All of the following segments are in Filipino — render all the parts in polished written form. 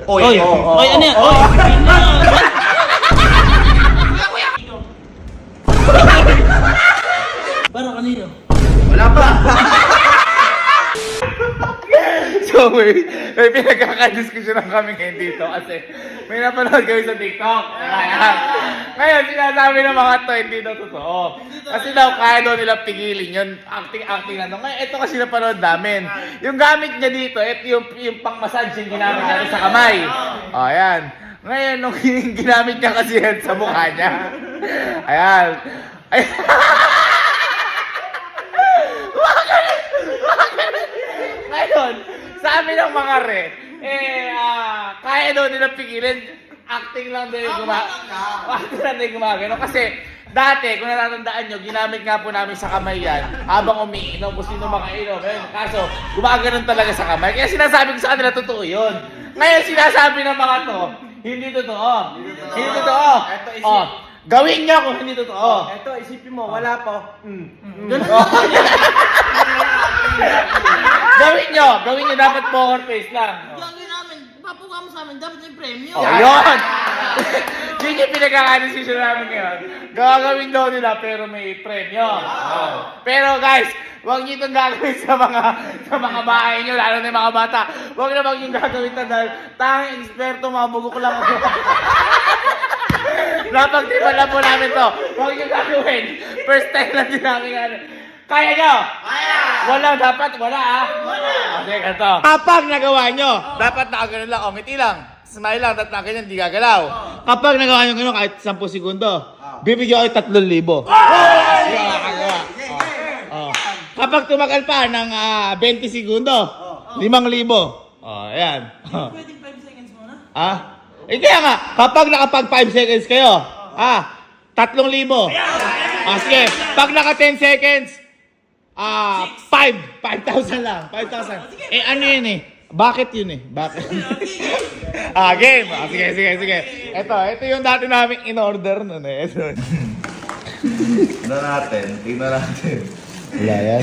Oy, ano yan? Oy! Parang kanino? Wala pa. So may pinagkakadiskusyonan kami ngayon dito kasi may napanood kami sa TikTok. Ayan. Ngayon, sinasabi ng mga to, hindi daw totoo. Kasi daw, kaya daw nila pigilin yun. Acting na. Ngayon, ito kasi napanood namin. Yung gamit niya dito, ito yung pang-massage yung ginamit natin sa kamay. O, ayan. Ngayon, nung ginamit niya kasi yan sa mukha niya. Ayan. Ayan. Ngayon, sabi ng mga re, kaya daw nila pigilin, acting lang daw yung gumagano. Kasi dati, kung natatandaan nyo, ginamit nga po namin sa kamay yan habang umiinom, kung sino makainom. Kaso, gumaganon talaga sa kamay. Kaya sinasabi ko sa kanila, totoo yun. Ngayon, sinasabi ng mga to, hindi totoo. Hindi totoo. Gawin niya kung hindi totoo. Ito, isipin mo, wala pa. Gawin nyo, dapat poker face lang. Gagawin namin, papuka mo sa amin, dapat may premyo. Yun! Yun yung pinagkakadesisyon namin ngayon. Gagawin daw nila pero may premyo. Pero guys, huwag nyo itong gagawin sa mga bahay nyo, lalo na yung mga bata. Huwag yung gagawin ito dahil tanging eksperto, mga bugok lang ako. Napagtipan lang po namin to. Huwag nyo gagawin. First time lang din namin Kaya nyo? Kaya! Wala, dapat wala Okay, ganito. Kapag nagawa nyo, dapat nakagano lang, ngiti lang. Smile lang, dapat nakaganyan, hindi gagalaw. Kapag nagawa nyo gano'n, kahit 10 segundo, bibigyan kayo 3,000. Kapag tumagal pa ng 20 segundo, 5,000. Ayan. Pwedeng 5 seconds muna? Kaya nga, kapag nakapag 5 seconds kayo, 3,000. Sige, pag naka 10 seconds, 5,000 lang. 5,000. Ano yun Bakit yun Bakit? Game. Sige. Ito yung dati namin in-order nun Ito. Tingnan natin. Wala yan.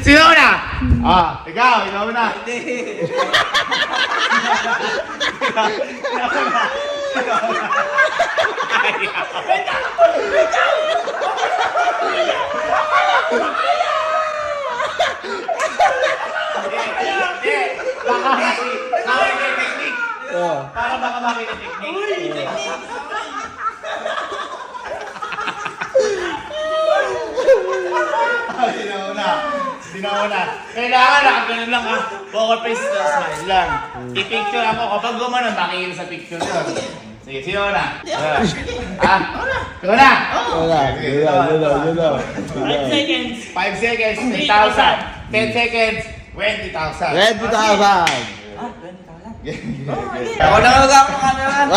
Sino na? Ikaw na. Para baka makita technique. Sinauna. Kailangan nakaganon lang Poker face na smile lang. I-picture ako. Kapag gumanon, makikita sa picture yun. Sige, sino na? Ikaw na? Yun na. 5 seconds. 5 seconds, 10,000. 10 seconds, 20,000. 20,000. Ako na magkakaroon.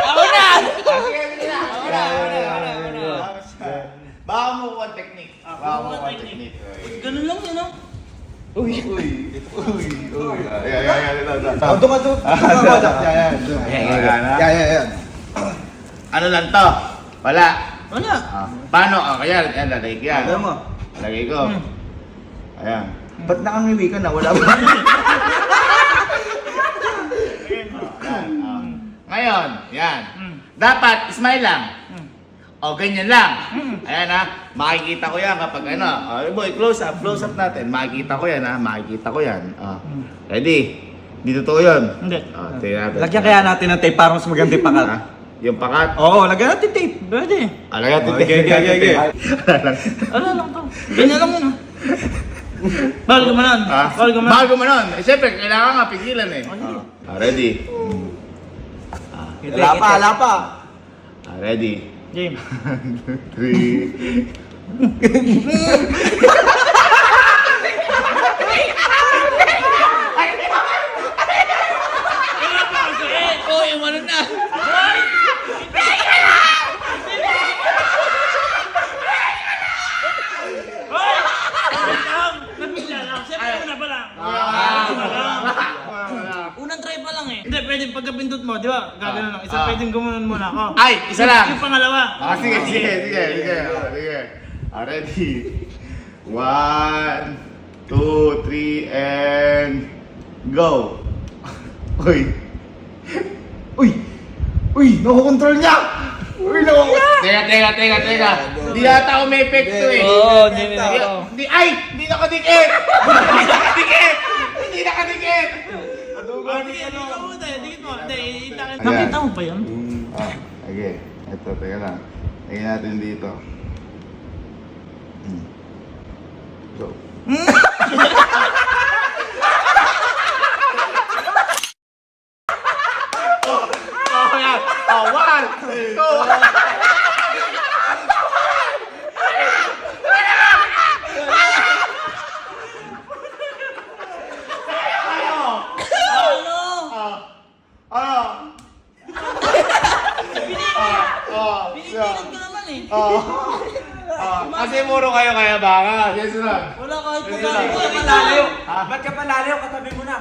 Ako na! Baka mo kuha technique. Ganun lang yun, Uy. Ayan. Ano lang to? Wala. Paano? Kaya, lalagay ko yan. Alam mo. Lagay ko. Ayan. Ba't nakangiwi ka na? Wala ba? Ngayon, yan. Dapat, smile lang. Ganyan lang. Ayan makikita ko yan kapag boy, close up natin. Makikita ko yan makikita ko yan. Ready? Di totoo yun? Hindi. Lagyan kaya natin ng tape para mas maganda yung pakat. Yung pakat? Oo, lagyan natin tape. Pwede. Lagyan natin. Okay. Ano lang to? Ganyan lang yun, Bawal gumanon. Bawal gumanon. Siyempre, kailangan nga pigilan Ready? Hala pa. Ready? Game. 3. Yung ano na. Nabigla lang. Siyempre, una pa lang. Unang try pa lang Hindi, pwedeng pagkapindot mo, di ba? Gagano lang. Isa pwedeng gumanon muna ako. Ay, isa lang. Yung pangalawa. Sige. Ready? 1, 2, 3, and go! Uy! Uy! Uy! Nakokontrol niya! Uy! Teka. Di yata ako may epekto eh. Oo, hindi ako. Ay! Hindi nakadikit! Hindi nakadikit! Hindi nakadikit! Nakita mo pa yun? Okay. Ito, teka lang. Lagyan natin dito. Go. Oh, yan. Oh, 1, 2. Pinipilit ko naman eh. Kasi muro kayo kaya baka. Yes, sir. Wala kahit Sige magkano. lang. Ba't ka palalayo? Ba't ka palalayo? Katabi mo na.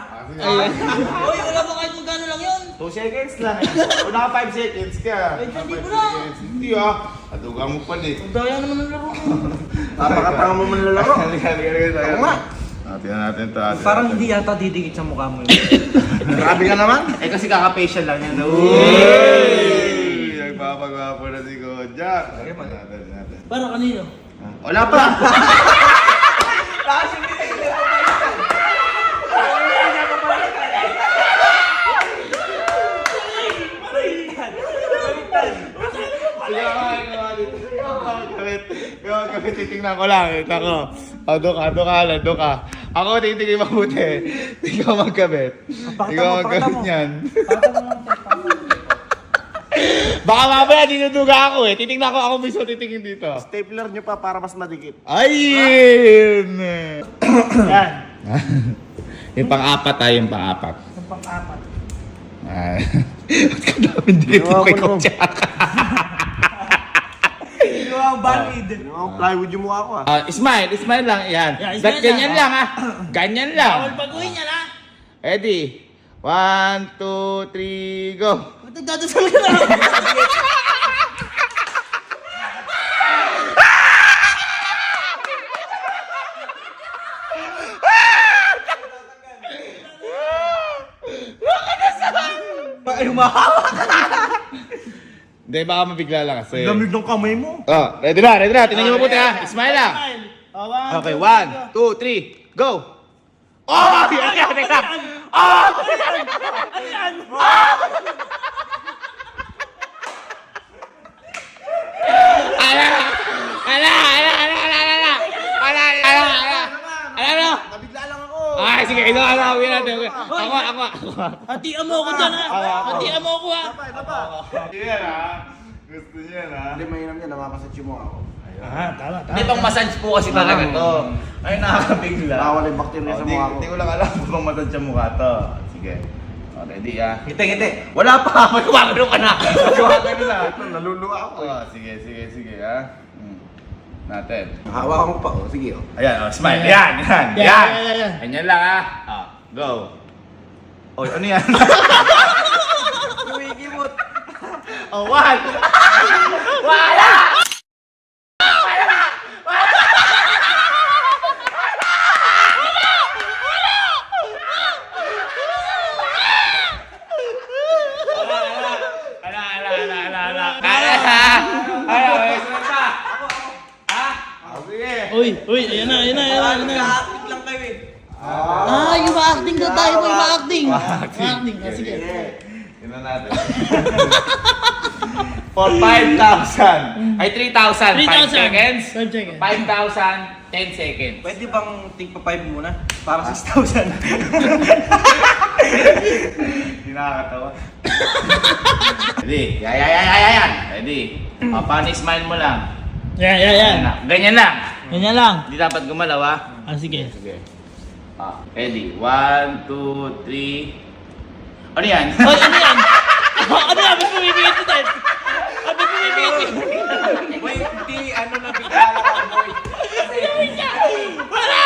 Uy, wala ba kahit magkano lang yun? 2 seconds lang eh. Una ka 5 seconds ka. Ay, hindi 5 mo na. seconds. Hindi ah. Aduga mo pa eh. Ang daya naman ng laro ko. Napakatanga mo manlalaro. Halika. Oo nga. Tingnan natin to. Parang hindi yata didikit sa mukha mo yun. Grabe ka naman. Eh kasi kaka-facial lang yan. Uy! Nagpapagwapo na si Kojak. Natin. Para kanino? Wala pa! Kami titingnan ko lang. Ito ko. Doon ka. Ako titingin mabuti. Ikaw magkabit. Ikaw magkabit niyan. Baka mamaya dinuduga ako eh. Titingnan ko ako mismo titingin dito. Stapler nyo pa para mas madikit. Ayun! Yan. Yung pang-apat yung pang-apat. Ang pang-apat. Ay. Ba't ka namin dito kay Kojak? Ginawa ang valid. Ginawa ang plywood yung mukha ko Smile lang. Yan. Yeah, Ba't smile ganyan lang. lang Ganyan lang. Bawal baguhin yan ha. Ready? 1, 2, 3, go! Ba't nagdadasal ka na? Ay, humahawak. Hindi, baka mabigla lang kasi. Lamig ng kamay mo. Oh, ready na. Tingnan niyo mabuti ha. Smile lang. Okay, 1, 2, 3, go! Oh! Teka! Oh! Ala! Nabigla lang ako. Ay, sige, ito alawin natin. Ako. Hatian mo ako dyan ha. Hatian mo ako ha. Yan ha. Gusto niya ha. Hindi, mainam yan. Namapasat yung mukha ko. Tama. Itong massage po kasi talaga to. Ay, nakakabigla. Bawal yung bakterya sa mukha ko. Hindi ko lang alam kung matad sa mukha to. Sige. O, ready ah. Ngiti. Wala pa. Magwagano ka na. Magwagan na. Naluluwa ako Oh, sige ha. Natin. Hawakan ko pa. Sige. Ayan, smile. Yeah. Yan. Yeah. Ganyan lang ha. Go. Oy, ano yan? Kumikimot. Oh, 1. Wala! Uy, ayan na. Nag-aapit lang kayo eh. Yung ma-acting na tayo mo, ma-acting. Ma-acting, sige. Tignan natin. For 5,000. Ay, 3,000. 5 seconds. 5 seconds. 5,000, 10 seconds. Pwede bang tigpa 5 muna? Para 6,000. Hindi nakakatawa. Ready? Yan. Ready? Paano smile mo lang? Yan. Ganyan lang. Ganyan lang. Hindi dapat gumalaw ha. Sige. Sige. Ready? 1, 2, 3. Ano yan? Hoy, ano yan? Ano yan? Ba't pumipigit ito? Ba't pumipigit ito? Boy, hindi ano na bigla lang ako, boy. Wala!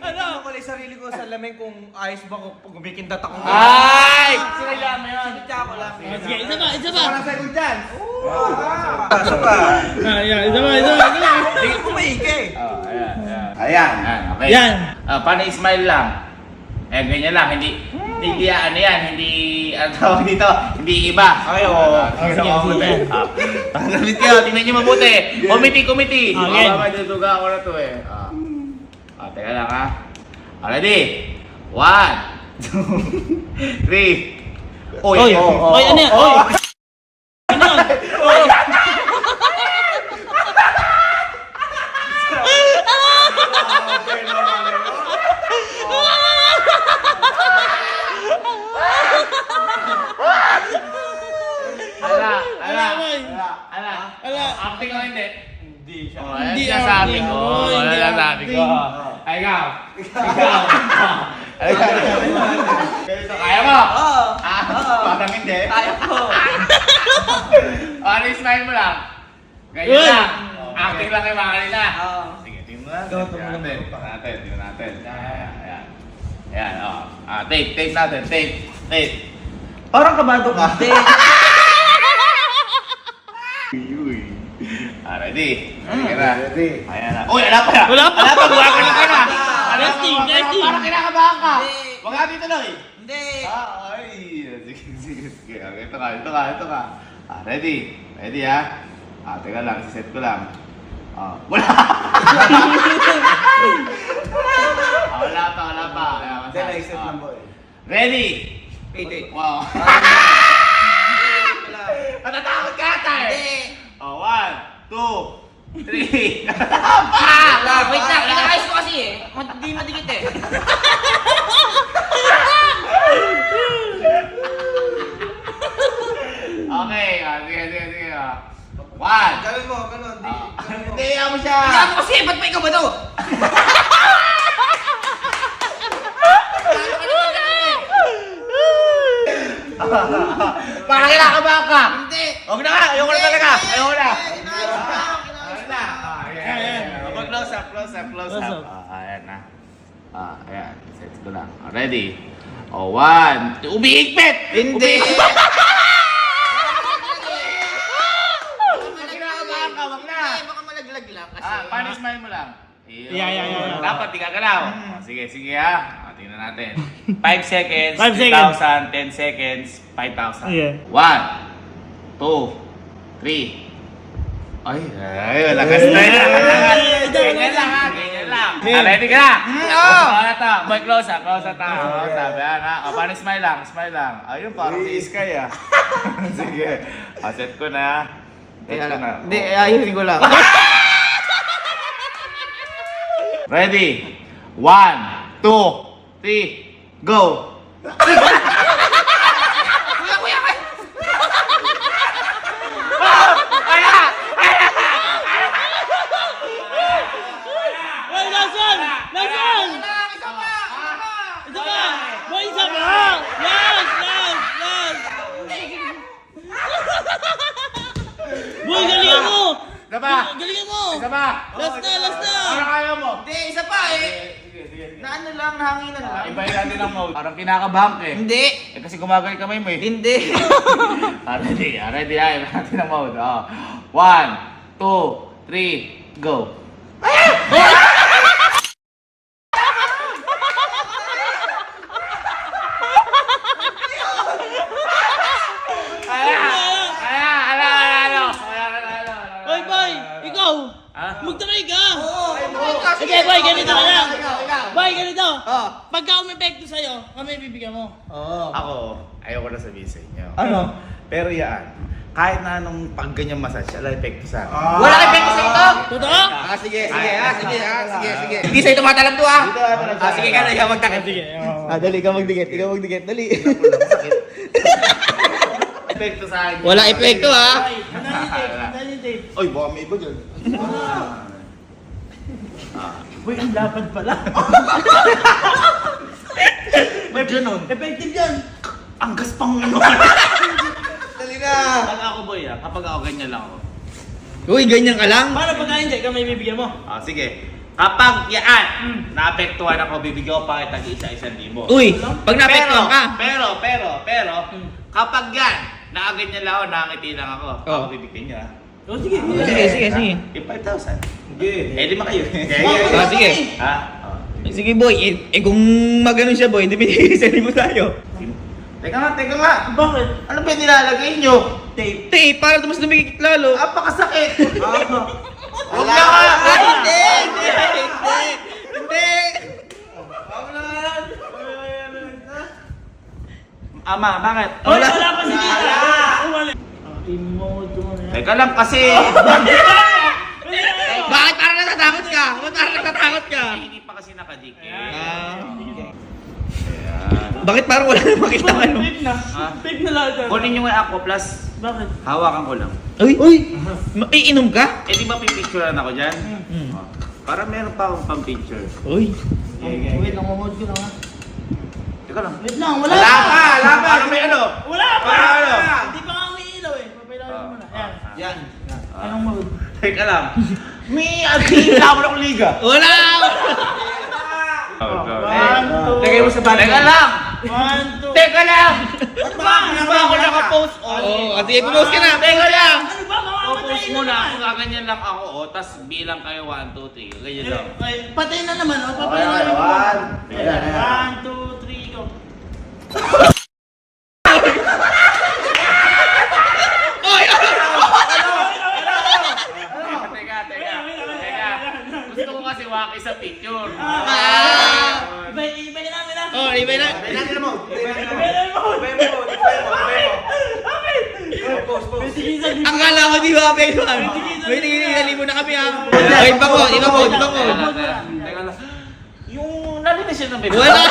Ano ko lang sarili ko sa lamin kung ayos ba kung gumikindat ako. Ay! Sinila mo yun. Sinitya ko lang. Sige, isa pa. Second chance. Pasok ka. Isa pa. Ayan. Okay. Yan. Paano smile lang? Ganyan lang, hindi ano yan, ano tawag dito, hindi iba. Okay, oo. Sige. Pagkakit kayo, tingnan nyo mabuti. Committee. Okay. Baka maduduga ako na to eh. Teka lang ha. Ready? 1, 2, 3. Oy, oy, ano yan? Oy! Ano yan? Ala. Acting o hindi? Hindi siya. Hindi sabi acting. ko. Oh, hindi Sabi ko. acting. Ay, ikaw. Ganito, kaya mo? Oo. Parang hindi. Kaya ko. Ano yung smile mo lang? Ganyan Uy! lang. Acting lang kayo mga kanila. Oo. Sige, tingnan natin. Ikaw, Tingnan tumulong natin. Tingnan natin. Ayan. Ayan, take natin. Take. Parang kabado ka. Hindi. Uy. Ready? Ready ka na? Ready. Ayan na. Uy, wala pa. Wala pa. Gumagano ka na. Testing. Parang kinakabahan ka. Hindi. Wag natin tuloy. Hindi. Ay. Sige. Okay, ito ka. Ready? Ready ha? Teka lang, set ko lang. Wala. Wala pa. Hindi, na-set lang boy. Ready? Wait. Wow. Natatakot ka ata eh. 1, 2, 3. Wait lang, inaayos ko kasi eh. Hindi madikit eh. Okay, sige. 1. Gawin mo, ganun. Hindi, ayaw mo siya. Kaya mo kasi, ba't pa ikaw ba to? Parang kinakabahan ka. Hindi. Huwag na nga, ayoko na talaga. Ayoko na. Inaayos ko lang. Ayoko na. Ayan. Close up. Ayan na. Ayan. Set ko lang. Ready? 1, 2. Umiigpit! Hindi. Kinakabahan ka, wag na. Baka malaglag lang kasi. Paano smile mo lang? Yeah. Dapat di gagalaw. Sige ha. Tingnan natin. 5 seconds, 5 seconds. 3,000, 10 seconds, 5,000. Yeah. 1, 2, 3. Ay, wala ka style. Ganyan lang. Ready ka na? Oo. Boy, close up. Ayan ha. Paano smile lang. Ayun, parang si Sky ah. Sige. Set ko na. Hindi, ayusin ko lang. Ready? 1, 2, 3, go! Oy, lasan! Isa pa! Boy, isa pa! Last! Boy, galingan mo! Isa pa! Galingan mo! Isa pa! Last na! Ano kaya mo? Hindi, isa pa eh. Sige. Na ano lang, nahanginan lang. Ibahin natin ang mode. Parang kinakabahan ka eh. Hindi. Kasi gumagay kamay mo eh. Hindi. Ready? Ibahin natin ang mode. 1, 2, 3, go! Hoy, boy! Ikaw! Ah? Magtry ka! Ikaw, Sige, boy, ganito na lang! Ikaw. Boy, ganito! Oh. Pagka umepekto sa'yo, kami bibigyan mo. Oo. Ako, ayoko na sabihin sa inyo. Ano? Pero yan, kahit na anong pag ganyan massage, ala epekto sa akin. Wala kang epekto sa ito. Totoo? Sige. Hindi sa'yo tumatalab to ah. Sige ka na, ikaw magtakip. Sige. Dali ka magdikit. Ikaw magdikit. Dali. Epekto sa akin. Wala epekto ah. Handa yung tape. Oy, baka may iba dyan. Boy, ang lapad pala. Ba't ganun? Effective yan. Ang gaspang ano. Dali na. Pag ako boy kapag ako ganyan lang ako. Uy, ganyan ka lang. Paano pagka hindi, kami bibigyan mo? Sige. Kapag yan, naapektuhan ako, bibigyan ko pa kita isa-1,000. Uy, pag naapektuhan ka. Pero, kapag yan, nakaganyan lang ako, nakangiti lang ako. Oh. Ako bibigyan niya. Oh, sige. Sige. Yung 5,000. Eh, lima kayo. Ah, sige. Ha? Sige boy, kung magano siya boy, hindi pinilisan mo tayo. Teka nga. Bakit? Ano ba yung nilalagay nyo? Tape, para mas lumikit lalo. Apakasakit. Huwag na ka! Hindi! Ama, bakit? Wala pa si Tita. Team mode ko na yan. Teka lang kasi. Bakit parang natatakot ka? Bakit parang natatakot ka? Hindi pa kasi nakadikit. Bakit parang wala na makita ka no? Fake na. Ha? Fake na lahat. Kunin nyo yung Aqua Plus. Bakit? Hawakan ko lang. Uy! Iinom ka? Eh, di ba pipicturean ako dyan? Oh. Para meron pa akong pang-picture. Uy! Wait lang, mamod ko lang ha. Teka lang. Wait lang, wala Wala pa. pa! Para may ano? Wala pa! Para ano? Hindi pa nga umiilaw eh. Papailaw mo na. Yan. Yan. Anong mode? Teka lang. May agila mo ng liga. Wala! One, two. Lagay mo sa bag. Teka lang! 1, 2. Teka lang! Ba't ba? Di ba ako nakapost? Oo, kasi i-post ka na. Teka lang! Ano ba? Popost Mamamatay muna. naman. Kung kaganyan lang ako, tas bilang kayo 1, 2, 3. Ganyan lang. Ay, patay na naman. O, papailaw mo. 1, 2, 3, go. Teka. Gusto ko kasi waki sa picture. Ibay namin na. Oh, iba na. Ibay namin mo. Akala ko di ba pwede ba? May tingin mo na kami ha. Wait pa ko, iba ko. Teka lang. Yung nalinis yun ng bebe. Wala!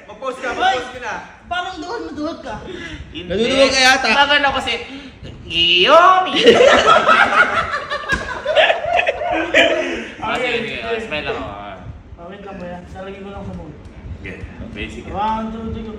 Mag-post ka na. Parang duhod ka. Hindi. Nadudugog ka yata. Bakit ako kasi, Giyomi! Sige, smell ako. Wait lang ba yan? Lalagay ko lang sa mode. Basic. 1, 2, 3, go.